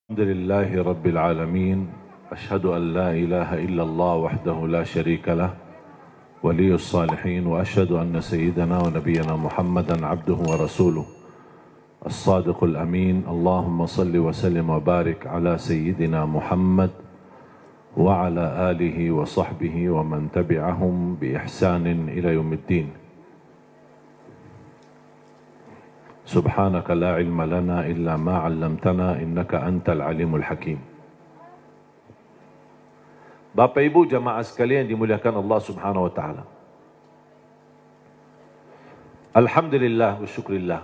الحمد لله رب العالمين. أشهد أن لا إله إلا الله وحده لا شريك له ولي الصالحين، وأشهد أن سيدنا ونبينا محمدا عبده ورسوله الصادق الأمين. اللهم صل وسلم وبارك على سيدنا محمد وعلى آله وصحبه ومن تبعهم بإحسان إلى يوم الدين. سبحانك لا علم لنا إلا ما علمتنا إنك أنت العليم الحكيم. Bapak Ibu jamaah sekalian dimuliakan Allah Subhanahu wa taala. Alhamdulillah wa syukrillah.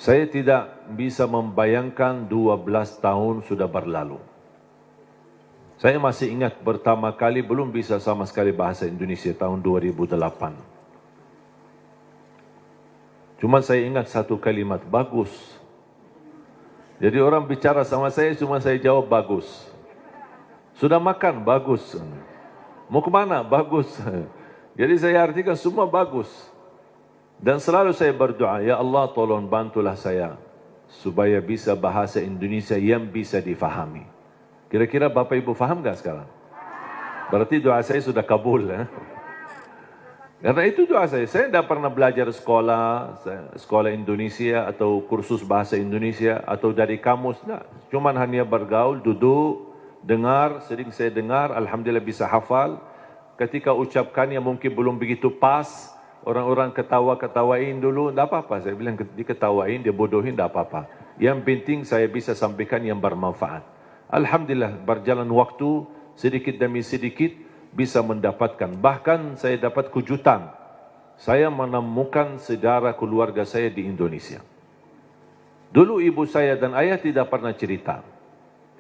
Saya tidak bisa membayangkan 12 tahun sudah berlalu. Saya masih ingat pertama kali belum bisa sama sekali bahasa Indonesia tahun 2008. Cuma saya ingat satu kalimat, bagus. Jadi orang bicara sama saya, cuma saya jawab bagus. Sudah makan? Bagus. Mau kemana? Bagus. Jadi saya artikan semua bagus. Dan selalu saya berdoa, ya Allah tolong bantulah saya supaya bisa bahasa Indonesia yang bisa difahami. Kira-kira Bapak Ibu faham gak sekarang? Berarti doa saya sudah kabul. Karena itu doa saya tidak pernah belajar sekolah Indonesia atau kursus bahasa Indonesia atau dari kamus. Nah, cuman hanya bergaul, duduk, dengar, sering saya dengar, alhamdulillah bisa hafal. Ketika ucapkannya mungkin belum begitu pas, orang-orang ketawain dulu, tidak apa-apa. Saya bilang diketawain, dia bodohin, tidak apa-apa. Yang penting saya bisa sampaikan yang bermanfaat. Alhamdulillah berjalan waktu sedikit demi sedikit bisa mendapatkan. Bahkan saya dapat kejutan. Saya menemukan saudara keluarga saya di Indonesia. Dulu ibu saya dan ayah tidak pernah cerita.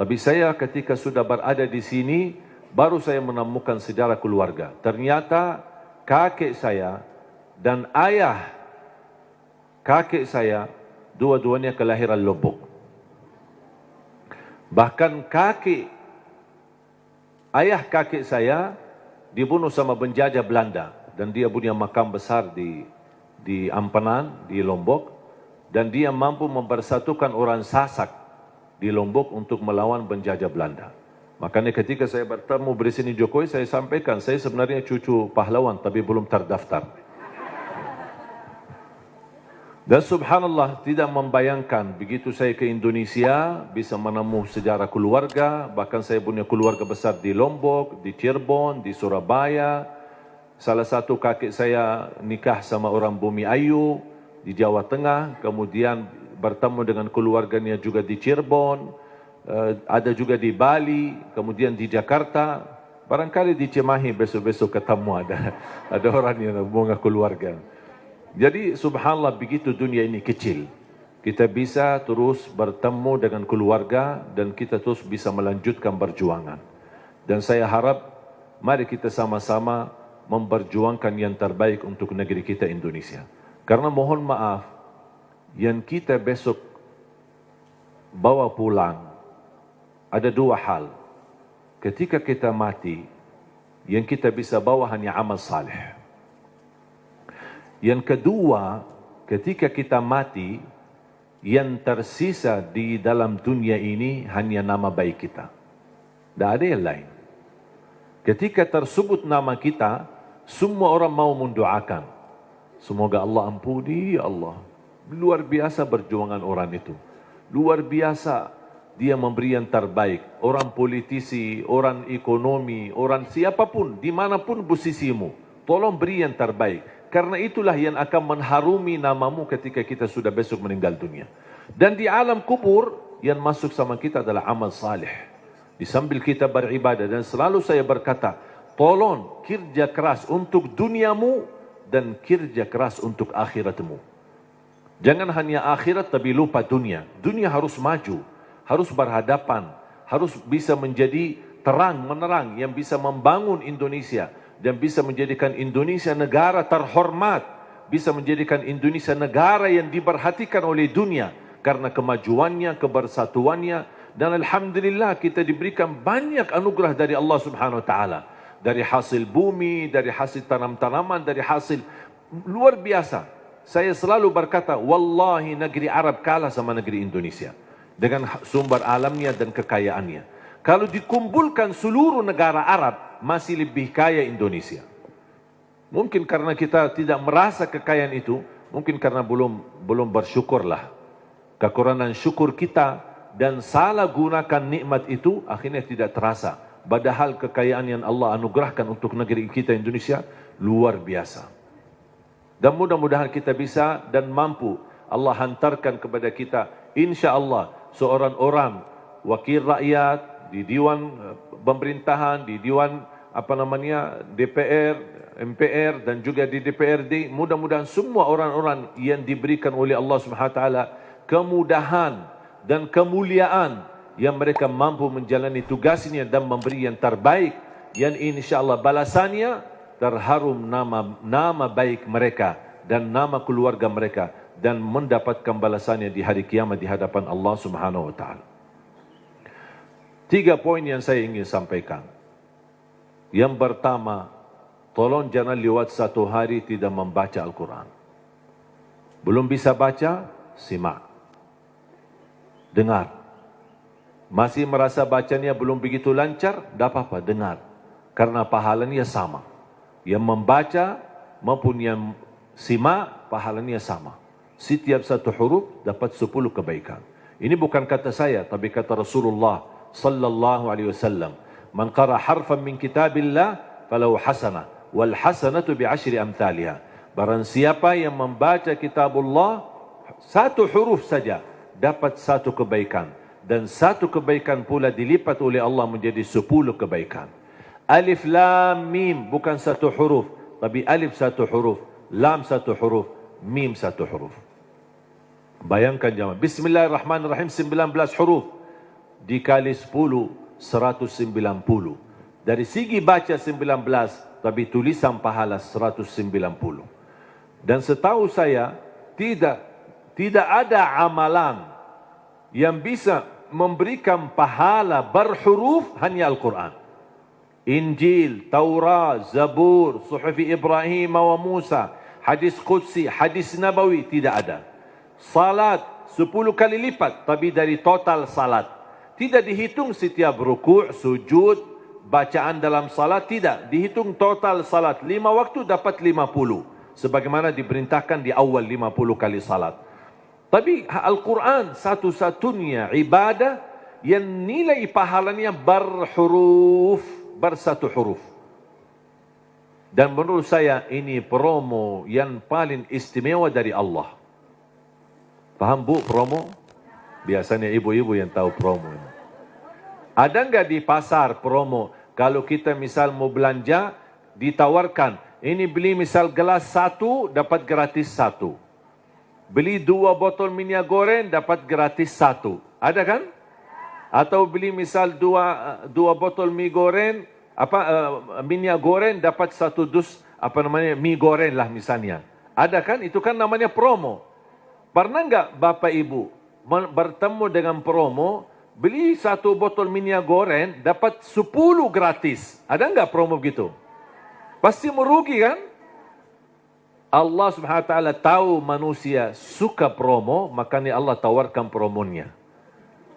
Tapi saya ketika sudah berada di sini, baru saya menemukan saudara keluarga. Ternyata kakek saya dan ayah kakek saya, dua-duanya kelahiran Lombok. Bahkan ayah kakek saya dibunuh sama penjajah Belanda dan dia punya makam besar di Ampenan, di Lombok, dan dia mampu mempersatukan orang Sasak di Lombok untuk melawan penjajah Belanda. Makanya ketika saya bertemu Presiden Jokowi, saya sampaikan saya sebenarnya cucu pahlawan tapi belum terdaftar. Dan subhanallah tidak membayangkan begitu saya ke Indonesia bisa menemukan sejarah keluarga. Bahkan saya punya keluarga besar di Lombok, di Cirebon, di Surabaya. Salah satu kakek saya nikah sama orang Bumi Ayu di Jawa Tengah. Kemudian bertemu dengan keluarganya juga di Cirebon. Ada juga di Bali, kemudian di Jakarta. Barangkali di Cimahi besok-besok ketemu ada orang yang bunga keluarga. Jadi subhanallah begitu dunia ini kecil. Kita bisa terus bertemu dengan keluarga dan kita terus bisa melanjutkan perjuangan. Dan saya harap mari kita sama-sama memperjuangkan yang terbaik untuk negeri kita Indonesia. Karena mohon maaf, yang kita besok bawa pulang ada dua hal. Ketika kita mati, yang kita bisa bawa hanya amal saleh. Yang kedua, ketika kita mati, yang tersisa di dalam dunia ini hanya nama baik kita. Tidak ada yang lain. Ketika tersebut nama kita, semua orang mau mendoakan. Semoga Allah ampuni, ya Allah. Luar biasa perjuangan orang itu. Luar biasa dia memberi yang terbaik. Orang politisi, orang ekonomi, orang siapapun, dimanapun posisimu. Tolong beri yang terbaik. Karena itulah yang akan mengharumi namamu ketika kita sudah besok meninggal dunia. Dan di alam kubur, yang masuk sama kita adalah amal salih. Di sambil kita beribadah. Dan selalu saya berkata, tolong kerja keras untuk duniamu dan kerja keras untuk akhiratmu. Jangan hanya akhirat tapi lupa dunia. Dunia harus maju, harus berhadapan, harus bisa menjadi terang, menerang yang bisa membangun Indonesia. Dan bisa menjadikan Indonesia negara terhormat. Bisa menjadikan Indonesia negara yang diperhatikan oleh dunia. Karena kemajuannya, kebersatuannya. Dan alhamdulillah kita diberikan banyak anugerah dari Allah Subhanahu Wa Taala. Dari hasil bumi, dari hasil tanam-tanaman, dari hasil luar biasa. saya selalu berkata, wallahi negeri Arab kalah sama negeri Indonesia dengan sumber alamnya dan kekayaannya. Kalau dikumpulkan seluruh negara Arab, masih lebih kaya Indonesia. Mungkin karena kita tidak merasa kekayaan itu, mungkin karena belum bersyukurlah. Kekurangan syukur kita dan salah gunakan nikmat itu akhirnya tidak terasa. Padahal kekayaan yang Allah anugerahkan untuk negeri kita Indonesia luar biasa. Dan mudah-mudahan kita bisa dan mampu Allah hantarkan kepada kita, insya Allah, seorang orang wakil rakyat di Dewan Pemerintahan, di Dewan DPR, MPR dan juga di DPRD. Mudah-mudahan semua orang-orang yang diberikan oleh Allah SWT kemudahan dan kemuliaan, yang mereka mampu menjalani tugasnya dan memberi yang terbaik, yang insya Allah balasannya terharum nama baik mereka dan nama keluarga mereka, dan mendapatkan balasannya di hari kiamat di hadapan Allah Subhanahu wa taala. 3 poin yang saya ingin sampaikan. Yang pertama, tolong jangan lewat satu hari tidak membaca Al-Quran. Belum bisa baca, simak. Dengar. Masih merasa bacanya belum begitu lancar, tak apa-apa, dengar. Karena pahalanya sama. Yang membaca maupun yang simak, pahalanya sama. Setiap satu huruf dapat 10 kebaikan. Ini bukan kata saya, tapi kata Rasulullah sallallahu alaihi wasallam. Man qara harfan min kitabillah falahu hasanah, wal hasanatu bi'ashri amthaliha. Barang siapa yang membaca kitabullah, satu huruf saja dapat 1 kebaikan, dan 1 kebaikan pula dilipat oleh Allah menjadi 10 kebaikan. Alif lam mim bukan 1 huruf, tapi alif 1 huruf, lam 1 huruf, mim 1 huruf. Bayangkan jemaah, Bismillahirrahmanirrahim 19 huruf dikali 10, 190. Dari segi baca 19, tapi tulisan pahala 190. Dan setahu saya tidak ada amalan yang bisa memberikan pahala berhuruf hanya Al-Quran. Injil, Taurat, Zabur, Suhufi Ibrahim wa Musa, hadis Qudsi, hadis Nabawi, tidak ada. Salat 10 kali lipat, tapi dari total salat. Tidak dihitung setiap ruku', sujud, bacaan dalam salat, tidak. Dihitung total salat. 5 waktu dapat 50. Sebagaimana diperintahkan di awal 50 kali salat. Tapi Al-Quran satu-satunya ibadah yang nilai pahalanya berhuruf, bersatu huruf. Dan menurut saya ini promo yang paling istimewa dari Allah. Paham bu promo? Biasanya ibu-ibu yang tahu promo. Ada enggak di pasar promo? Kalau kita misal mau belanja, ditawarkan, ini beli misal gelas 1, dapat gratis 1. Beli 2 botol minyak goreng, dapat gratis 1. Ada kan? Atau beli misal 2 botol mie goreng, minyak goreng, dapat 1 dus mie goreng lah misalnya. Ada kan? Itu kan namanya promo. Pernah enggak Bapak Ibu bertemu dengan promo, beli 1 botol minyak goreng, dapat 10 gratis. Ada enggak promo begitu? Pasti merugi kan? Allah SWT tahu manusia suka promo, makanya Allah tawarkan promonya.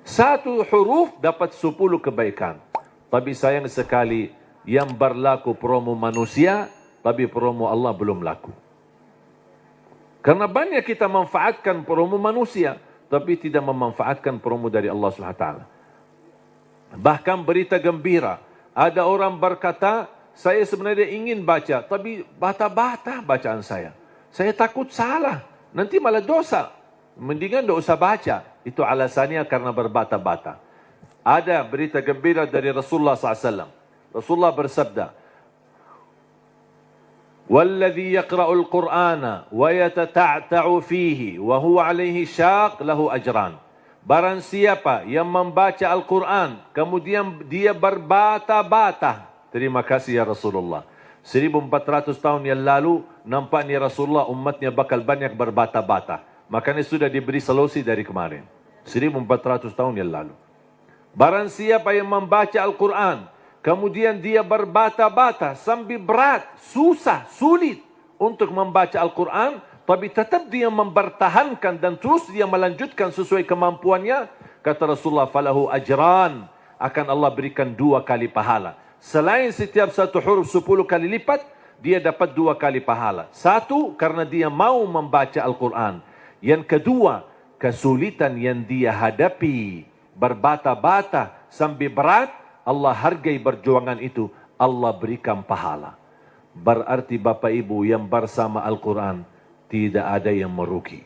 1 huruf dapat 10 kebaikan. Tapi sayang sekali, yang berlaku promo manusia, tapi promo Allah belum laku. Karena banyak kita manfaatkan promo manusia, tapi tidak memanfaatkan promo dari Allah SWT. Bahkan berita gembira, ada orang berkata, saya sebenarnya ingin baca, tapi bata-bata bacaan saya. Saya takut salah, nanti malah dosa. Mendingan tidak usah baca. Itu alasannya karena berbata-bata. Ada berita gembira dari Rasulullah SAW. Rasulullah bersabda, "Walladhi yaqra'ul Qur'ana wa yatata'ta'u fihi wa huwa 'alaihi syaq lahu ajran." Barang siapa yang membaca Al-Quran, kemudian dia berbata-bata. Terima kasih ya Rasulullah. 1400 tahun yang lalu, nampaknya Rasulullah umatnya bakal banyak berbata-bata. Makanya sudah diberi solusi dari kemarin. 1400 tahun yang lalu. Barang siapa yang membaca Al-Quran, kemudian dia berbata-bata sambil berat, susah, sulit untuk membaca Al-Quran, tapi tetap dia mempertahankan dan terus dia melanjutkan sesuai kemampuannya, kata Rasulullah, falahu ajran, akan Allah berikan 2 kali pahala. Selain setiap satu huruf 10 kali lipat, dia dapat 2 kali pahala. Satu, karena dia mau membaca Al-Quran. Yang kedua, kesulitan yang dia hadapi, berbata-bata sampai berat, Allah hargai perjuangan itu, Allah berikan pahala. Berarti Bapak Ibu yang bersama Al-Quran, tidak ada yang merugi.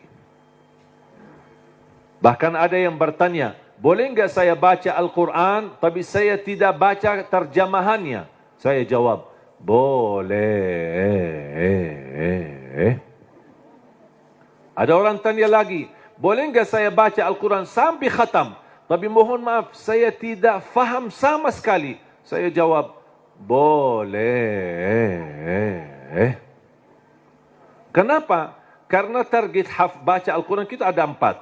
Bahkan ada yang bertanya, boleh enggak saya baca Al-Quran, tapi saya tidak baca terjemahannya? Saya jawab, boleh. Ada orang tanya lagi, boleh enggak saya baca Al-Quran sampai khatam, tapi mohon maaf, saya tidak faham sama sekali? Saya jawab, boleh. Kenapa? Karena target baca Al-Quran kita ada 4.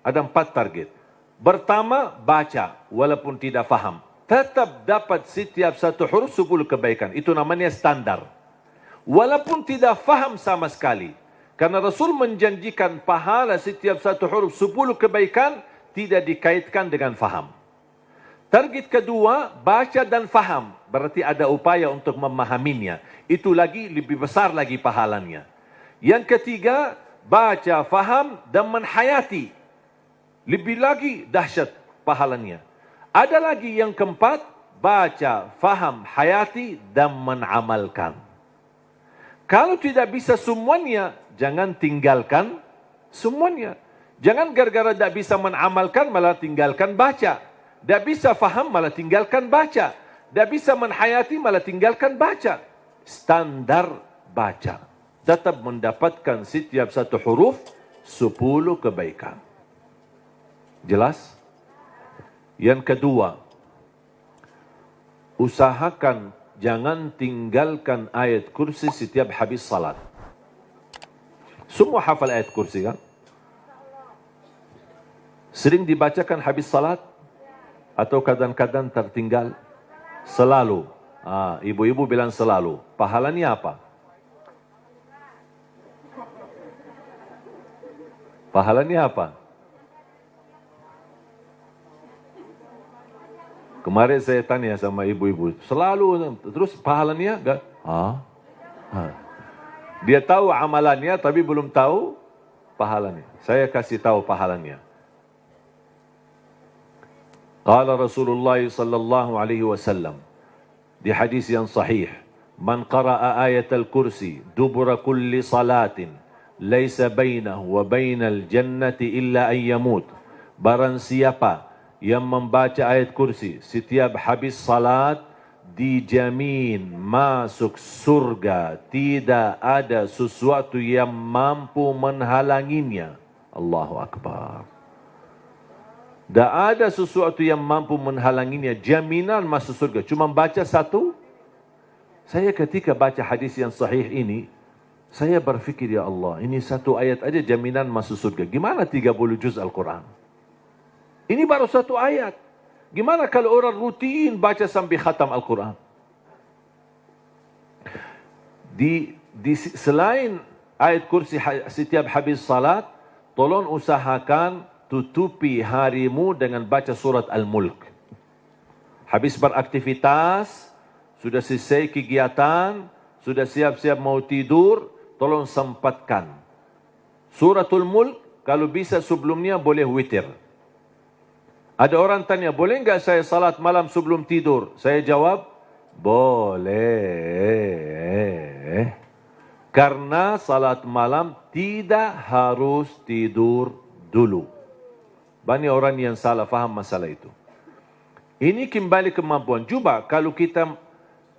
Ada 4 target. Pertama, baca walaupun tidak faham. Tetap dapat setiap satu huruf 10 kebaikan. Itu namanya standar. Walaupun tidak faham sama sekali. Karena Rasul menjanjikan pahala setiap satu huruf 10 kebaikan tidak dikaitkan dengan faham. Target kedua, baca dan faham. Berarti ada upaya untuk memahaminya. Itu lagi lebih besar lagi pahalanya. Yang ketiga, baca, faham dan menhayati. Lebih lagi dahsyat pahalanya. Ada lagi yang keempat, baca, faham, hayati dan menamalkan. Kalau tidak bisa semuanya, jangan tinggalkan semuanya. Jangan gara-gara tidak bisa menamalkan malah tinggalkan baca. Tidak bisa faham malah tinggalkan baca. Tidak bisa menhayati malah tinggalkan baca. Standar baca. Tetap mendapatkan setiap satu huruf 10 kebaikan. Jelas? Yang kedua, usahakan jangan tinggalkan ayat kursi setiap habis salat. Semua hafal ayat kursi kan? Sering dibacakan habis salat? Atau kadang-kadang tertinggal? Selalu. Ibu-ibu bilang selalu. Pahalanya apa? Pahalanya apa? Kemarin saya tanya sama ibu-ibu. Selalu. Terus pahalanya? Enggak. Dia tahu amalannya tapi belum tahu pahalanya. Saya kasih tahu pahalanya. Qala Rasulullah sallallahu alaihi wasallam di hadis yang sahih, man qara'a ayatal kursi dubura kulli salatin laisa bainahu wa bainal jannati illa an yamut. Barang siapa yang membaca ayat kursi setiap habis salat, dijamin masuk surga, tidak ada sesuatu yang mampu menghalanginya. Allahu Akbar. Tak ada sesuatu yang mampu menghalanginya, jaminan masuk surga. Cuma baca satu. Saya ketika baca hadis yang sahih ini, saya berfikir, ya Allah, ini satu ayat aja jaminan masuk surga. Gimana 30 juz Al-Quran? Ini baru satu ayat. Gimana kalau orang rutin baca sampai khatam Al-Quran? Selain ayat kursi setiap habis salat, tolong usahakan tutupi harimu dengan baca surat Al-Mulk. Habis beraktivitas, sudah selesai kegiatan, sudah siap-siap mau tidur, tolong sempatkan. Suratul Mulk, kalau bisa sebelumnya boleh witir. Ada orang tanya, boleh enggak saya salat malam sebelum tidur? Saya jawab, boleh. Karena salat malam tidak harus tidur dulu. Banyak orang yang salah faham masalah itu. Ini kembali kemampuan. Cuba kalau kita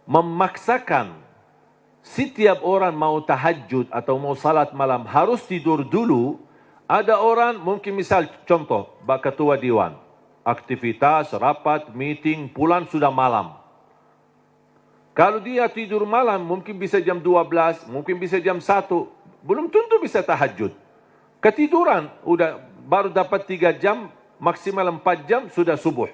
memaksakan setiap orang mau tahajud atau mau salat malam harus tidur dulu. Ada orang mungkin misal contoh, Pak Ketua Dewan. Aktivitas, rapat, meeting, pulang sudah malam. Kalau dia tidur malam mungkin bisa jam 12, mungkin bisa jam 1. Belum tentu bisa tahajud. Ketiduran, baru dapat 3 jam, maksimal 4 jam, sudah subuh.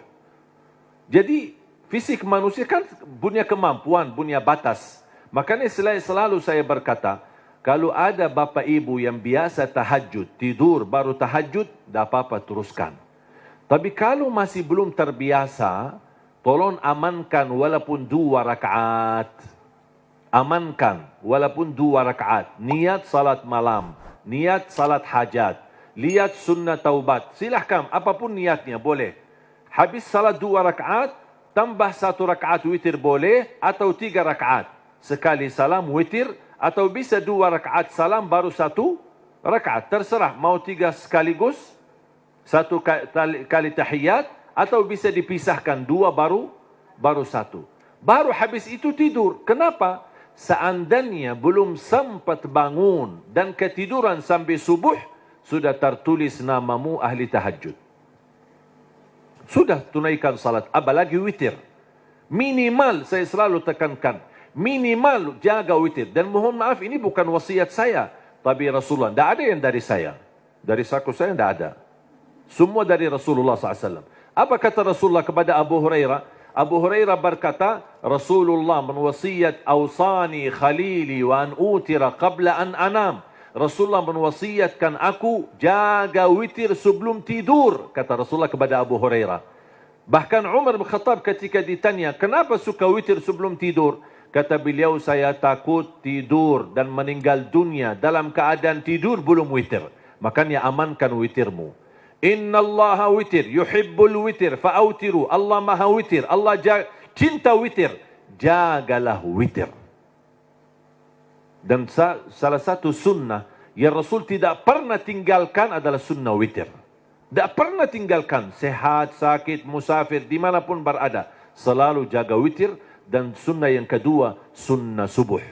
Jadi, fisik manusia kan punya kemampuan, punya batas. Makanya selalu saya berkata, Kalau ada bapa ibu yang biasa tahajud, tidur baru tahajud, tak apa-apa teruskan. Tapi kalau masih belum terbiasa, tolong amankan walaupun 2 rakaat. Amankan walaupun 2 rakaat. Niat salat malam, niat salat hajat, lihat sunnah taubat. Silahkan, apapun niatnya boleh. Habis salat 2 rakaat, tambah 1 rakaat witir boleh, atau 3 rakaat. Sekali salam witir, atau bisa 2 rakaat salam baru 1 rakaat. Terserah, mau 3 sekaligus, 1 kali tahiyat, atau bisa dipisahkan 2 baru 1. Baru habis itu tidur. Kenapa? Seandainya belum sempat bangun dan ketiduran sampai subuh, sudah tertulis namamu ahli tahajud. Sudah tunaikan salat, apalagi witir. Minimal, saya selalu tekankan, minimal jaga witir. Dan mohon maaf, ini bukan wasiat saya, tapi Rasulullah. Tidak ada yang dari saya. Dari saku saya tidak ada. Semua dari Rasulullah SAW. Apa kata Rasulullah kepada Abu Hurairah? Abu Hurairah berkata, Rasulullah menwasiat, awsani khalili wa an utira qabla an anam. Rasulullah menwasiatkan aku jaga witir sebelum tidur, kata Rasulullah kepada Abu Hurairah. Bahkan Umar bin Khattab ketika ditanya, kenapa suka witir sebelum tidur? Kata beliau, saya takut tidur dan meninggal dunia dalam keadaan tidur belum witir. Makanya amankan witirmu. Inna Allah witir, yuhibbul witir, fa'autiru. Allah maha witir, Allah cinta witir. Jagalah witir. Dan salah satu sunnah yang Rasul tidak pernah tinggalkan adalah sunnah witir. Tidak pernah tinggalkan, sehat, sakit, musafir, dimanapun berada. Selalu jaga witir. Dan sunnah yang kedua, sunnah subuh.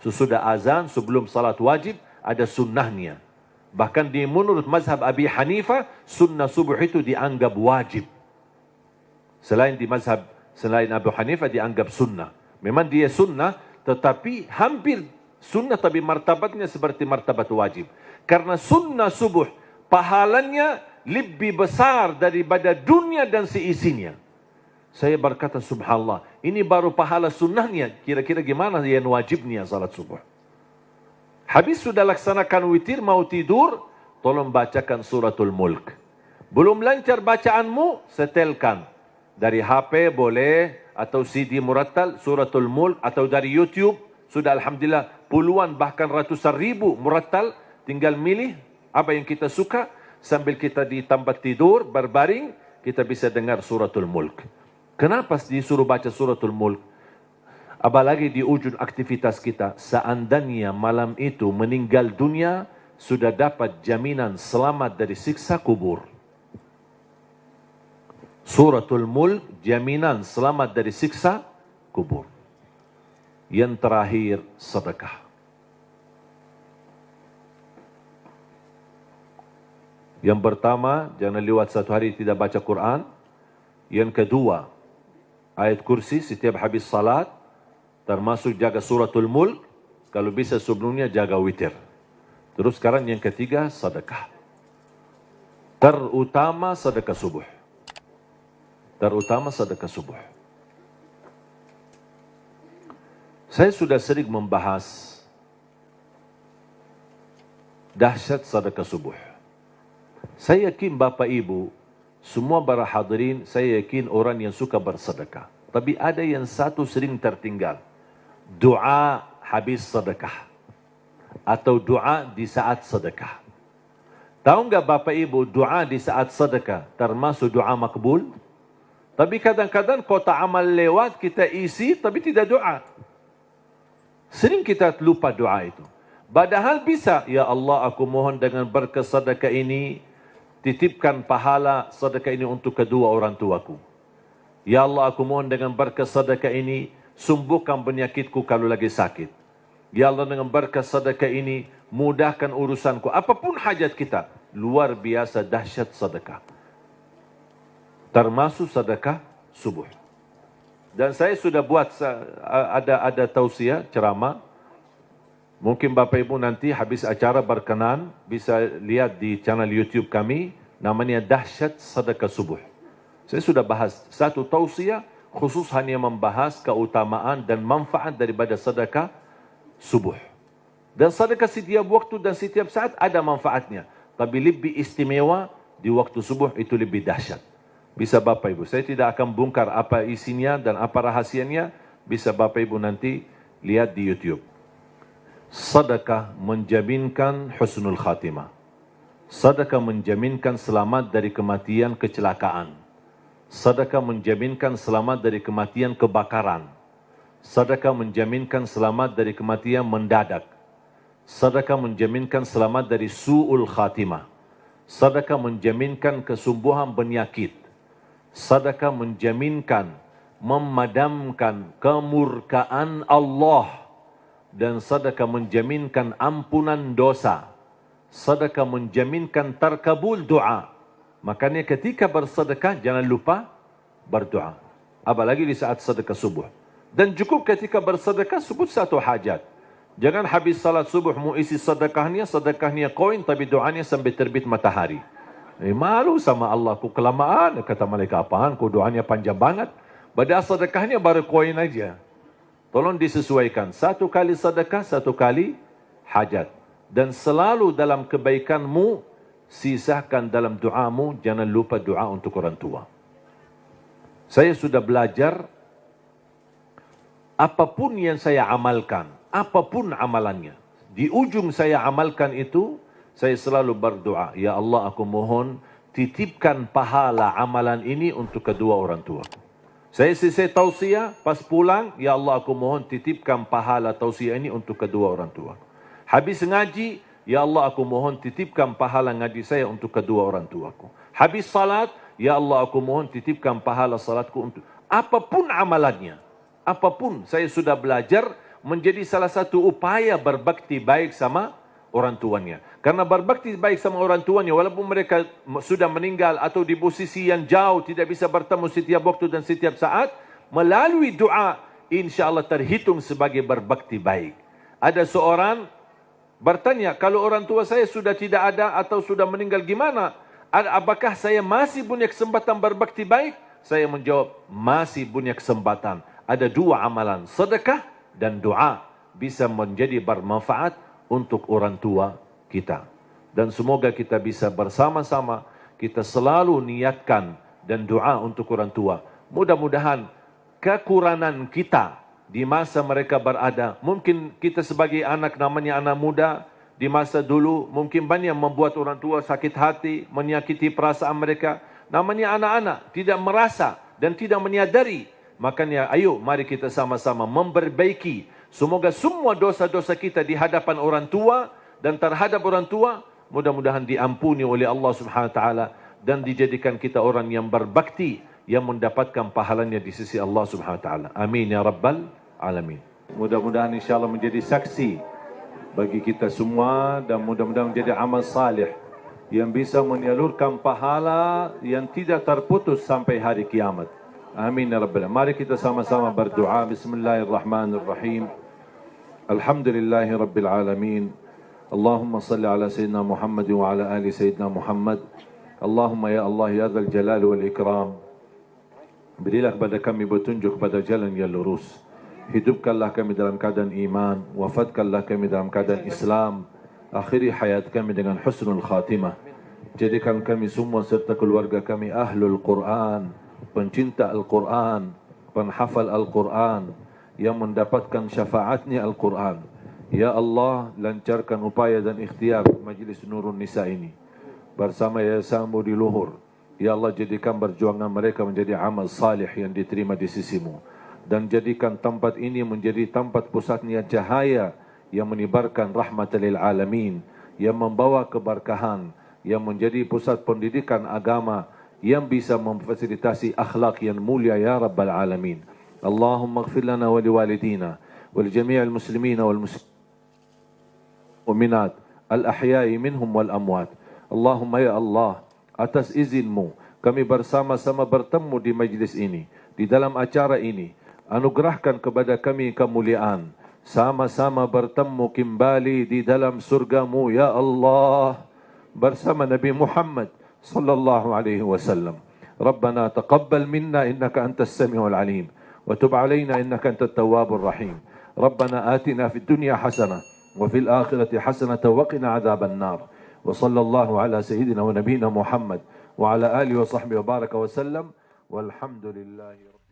Sesudah azan, sebelum salat wajib, ada sunnahnya. Bahkan di menurut mazhab Abi Hanifah, sunnah subuh itu dianggap wajib. Selain Abu Hanifah dianggap sunnah. Memang dia sunnah, tetapi hampir sunnah, tapi martabatnya seperti martabat wajib. Karena sunnah subuh, pahalanya lebih besar daripada dunia dan seisinya. Saya berkata, subhanallah, ini baru pahala sunnahnya. Kira-kira gimana yang wajibnya salat subuh? Habis sudah laksanakan witir, mau tidur, tolong bacakan suratul mulk. Belum lancar bacaanmu, setelkan. Dari HP boleh, atau CD murattal, suratul mulk, atau dari YouTube. Sudah alhamdulillah puluhan bahkan ratusan ribu murattal. Tinggal milih apa yang kita suka. Sambil kita di tempat tidur, berbaring, kita bisa dengar suratul mulk. Kenapa disuruh baca suratul mulk? Apalagi di ujung aktivitas kita. Seandainya malam itu meninggal dunia, sudah dapat jaminan selamat dari siksa kubur. Suratul mulk, jaminan selamat dari siksa kubur. Yang terakhir, sedekah. Yang pertama, jangan lewat satu hari tidak baca Quran. Yang kedua, ayat kursi setiap habis salat, termasuk jaga suratul mulk. Kalau bisa sebelumnya jaga witir. Terus sekarang yang ketiga, sedekah. Terutama sedekah subuh. Terutama sedekah subuh. Saya sudah sering membahas dahsyat sedekah subuh. Saya yakin Bapak Ibu, semua para hadirin, saya yakin orang yang suka bersedekah. Tapi ada yang satu sering tertinggal. Doa habis sedekah. Atau doa di saat sedekah. Tahu enggak Bapak Ibu, doa di saat sedekah termasuk doa makbul? Tapi kadang-kadang kotak amal lewat, kita isi tapi tidak doa. Sering kita lupa doa itu. Padahal bisa, ya Allah aku mohon dengan berkat sedekah ini, titipkan pahala sedekah ini untuk kedua orang tuaku. Ya Allah aku mohon dengan berkat sedekah ini, sembuhkan penyakitku kalau lagi sakit. Ya Allah dengan berkat sedekah ini, mudahkan urusanku. Apapun hajat kita, luar biasa dahsyat sedekah. Termasuk sedekah subuh. Dan saya sudah buat ada tausiah, ceramah. Mungkin Bapak Ibu nanti habis acara berkenan, bisa lihat di channel YouTube kami, namanya Dahsyat Sedekah Subuh. Saya sudah bahas satu tausiah, khusus hanya membahas keutamaan dan manfaat daripada sedekah subuh. Dan sedekah setiap waktu dan setiap saat ada manfaatnya. Tapi lebih istimewa di waktu subuh, itu lebih dahsyat. Bisa Bapak Ibu, saya tidak akan bongkar apa isinya dan apa rahasianya. Bisa Bapak Ibu nanti lihat di YouTube. Sedekah menjaminkan husnul khatimah. Sedekah menjaminkan selamat dari kematian kecelakaan. Sedekah menjaminkan selamat dari kematian kebakaran. Sedekah menjaminkan selamat dari kematian mendadak. Sedekah menjaminkan selamat dari su'ul khatimah. Sedekah menjaminkan kesembuhan penyakit. Sedekah menjaminkan memadamkan kemurkaan Allah. Dan sedekah menjaminkan ampunan dosa. Sedekah menjaminkan terkabul doa. Makanya ketika bersedekah jangan lupa berdoa. Apalagi di saat sedekah subuh. Dan cukup ketika bersedekah sebut satu hajat. Jangan habis salat subuh mu isi sedekahnya koin, tapi doanya sampai terbit matahari. Malu sama Allah, ku kelamaan. Kata mereka, apaan? Ku doanya panjang banget. Padahal sedekahnya baru koin aja. Tolong disesuaikan. Satu kali sedekah, satu kali hajat. Dan selalu dalam kebaikanmu, sisakan dalam doamu, jangan lupa doa untuk orang tua. Saya sudah belajar, apapun yang saya amalkan, apapun amalannya, di ujung saya amalkan itu, saya selalu berdoa, ya Allah, aku mohon titipkan pahala amalan ini untuk kedua orang tua. Saya selesai tausiah, pas pulang, ya Allah, aku mohon titipkan pahala tausiah ini untuk kedua orang tua. Habis ngaji, ya Allah, aku mohon titipkan pahala ngaji saya untuk kedua orang tuaku. Habis salat, ya Allah, aku mohon titipkan pahala salatku untuk... Apapun amalannya, apapun, saya sudah belajar menjadi salah satu upaya berbakti baik sama orang tuanya. Karena berbakti baik sama orang tuanya, walaupun mereka sudah meninggal atau di posisi yang jauh, tidak bisa bertemu setiap waktu dan setiap saat, melalui doa, insya Allah terhitung sebagai berbakti baik. Ada seorang bertanya, kalau orang tua saya sudah tidak ada atau sudah meninggal, gimana? Apakah saya masih punya kesempatan berbakti baik? Saya menjawab, masih punya kesempatan. Ada dua amalan, sedekah dan doa, bisa menjadi bermanfaat untuk orang tua kita. Dan semoga kita bisa bersama-sama, kita selalu niatkan dan doa untuk orang tua. Mudah-mudahan kekurangan kita di masa mereka berada, mungkin kita sebagai anak, namanya anak muda, di masa dulu mungkin banyak membuat orang tua sakit hati, menyakiti perasaan mereka. Namanya anak-anak, tidak merasa dan tidak menyadari. Makanya ayo mari kita sama-sama memperbaiki. Semoga semua dosa-dosa kita di hadapan orang tua dan terhadap orang tua mudah-mudahan diampuni oleh Allah Subhanahu wa taala dan dijadikan kita orang yang berbakti yang mendapatkan pahalanya di sisi Allah Subhanahu wa taala. Amin ya rabbal alamin. Mudah-mudahan insyaallah menjadi saksi bagi kita semua dan mudah-mudahan menjadi amal salih yang bisa menyalurkan pahala yang tidak terputus sampai hari kiamat. Amin ya rabbal alamin. Mari kita sama-sama berdoa. Bismillahirrahmanirrahim. Alhamdulillahi rabbil alamin. Allahumma salli ala sayyidina Muhammad wa ala ali sayyidina Muhammad. Allahumma ya Allah ya dzal jalal wal ikram. Berilah kepada kami petunjuk pada jalan yang lurus. Hidupkanlah kami dalam keadaan iman, wafatkanlah kami dalam keadaan Islam. Akhiri hayat kami dengan husnul khatimah. Jadikan kami semua serta keluarga kami ahlul Quran, pencinta Al-Quran, penghafal Al-Quran, yang mendapatkan syafaatnya Al-Quran. Ya Allah, lancarkan upaya dan ikhtiar Majlis Nurun Nisa ini bersama Yayasan Budi Luhur. Ya Allah, jadikan perjuangan mereka menjadi amal salih yang diterima di sisimu. Dan jadikan tempat ini menjadi tempat pusatnya cahaya yang menyebarkan rahmatan lil alamin, yang membawa keberkahan, yang menjadi pusat pendidikan agama, yang bisa memfasilitasi akhlak yang mulia ya rabbal alamin. Allahumma ighfir lana wa liwalidina wa li jami'il muslimina wal mu'minat al ahya'i minhum wal amwat. Allahumma ya Allah, atas izinmu kami bersama-sama bertemu di majlis ini, di dalam acara ini. Anugerahkan kepada kami kemuliaan, sama-sama bertemu kembali di dalam surgamu ya Allah bersama Nabi Muhammad sallallahu alaihi wasallam. Rabbana taqabbal minna innaka antas samiul alim wa tub alaina innaka antat tawwabur rahim. Rabbana atina fid dunya hasanah وفي الآخرة حسنة وقنا عذاب النار. وصلى الله على سيدنا ونبينا محمد وعلى آله وصحبه وبارك وسلم، والحمد لله رب